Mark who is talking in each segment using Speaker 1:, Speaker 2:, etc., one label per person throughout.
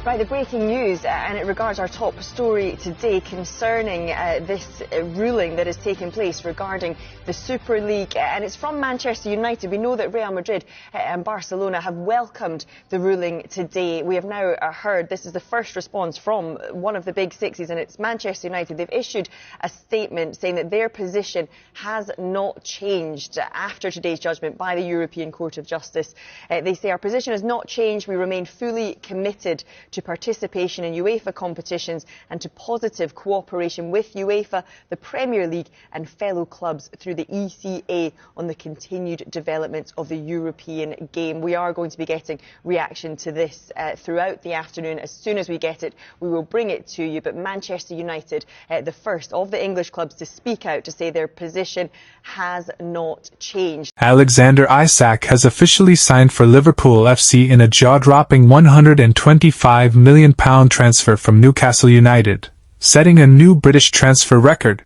Speaker 1: Right, the breaking news, and it regards our top story today concerning this ruling that has taken place regarding the Super League, and it's from Manchester United. We know that Real Madrid and Barcelona have welcomed the ruling today. We have now heard this is the first response from one of the big sixes, and it's Manchester United. They've issued a statement saying that their position has not changed after today's judgment by the European Court of Justice. They say our position has not changed. We remain fully committed to participation in UEFA competitions and to positive cooperation with UEFA, the Premier League and fellow clubs through the ECA on the continued development of the European game. We are going to be getting reaction to this throughout the afternoon. As soon as we get it, we will bring it to you. But Manchester United, the first of the English clubs to speak out to say their position has not changed.
Speaker 2: Alexander Isak has officially signed for Liverpool FC in a jaw-dropping £125 million transfer from Newcastle United, setting a new British transfer record.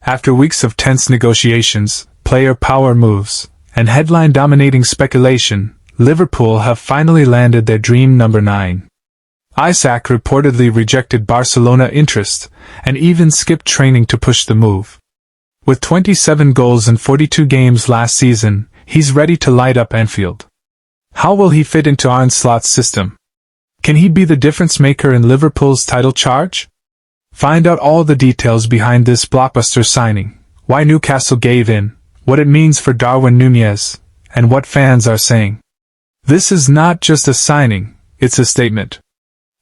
Speaker 2: After weeks of tense negotiations, player power moves, and headline-dominating speculation, Liverpool have finally landed their dream number 9. Isak reportedly rejected Barcelona interest, and even skipped training to push the move. With 27 goals in 42 games last season, he's ready to light up Anfield. How will he fit into Arne Slot's system? Can he be the difference maker in Liverpool's title charge? Find out all the details behind this blockbuster signing, why Newcastle gave in, what it means for Darwin Núñez, and what fans are saying. This is not just a signing, it's a statement.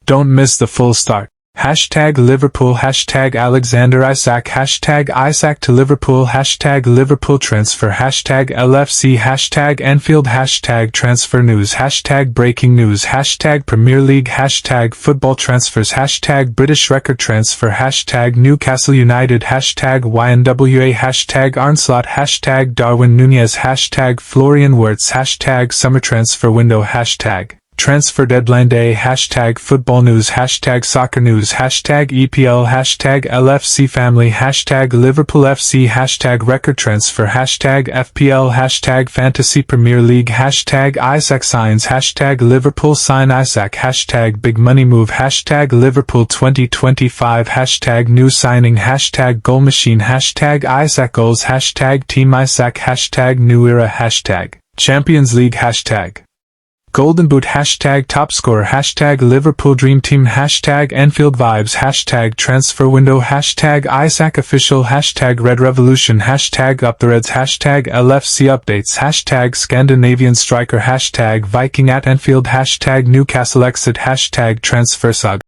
Speaker 2: Don't miss the full start. Hashtag Liverpool, hashtag Alexander Isak, hashtag Isak to Liverpool, hashtag Liverpool transfer, hashtag LFC, hashtag Anfield, hashtag transfer news, hashtag breaking news, hashtag Premier League, hashtag football transfers, hashtag British record transfer, hashtag Newcastle United, hashtag YNWA, hashtag Arne Slot, hashtag Darwin Núñez, hashtag Florian Wirtz, hashtag summer transfer window, hashtag transfer deadline day, hashtag football news, hashtag soccer news, hashtag EPL, hashtag LFC family, hashtag Liverpool FC, hashtag record transfer, hashtag FPL, hashtag fantasy Premier League, hashtag Isak signs, hashtag Liverpool sign Isak, hashtag big money move, hashtag Liverpool 2025, hashtag new signing, hashtag goal machine, hashtag Isak goals, hashtag team Isak, hashtag new era, hashtag Champions League, hashtag Golden Boot, hashtag top scorer, hashtag Liverpool Dream Team, hashtag Anfield vibes, hashtag transfer window, hashtag Isak official, hashtag Red Revolution, hashtag up the Reds, hashtag LFC updates, hashtag Scandinavian striker, hashtag Viking at Anfield, hashtag Newcastle exit, hashtag transfer saga.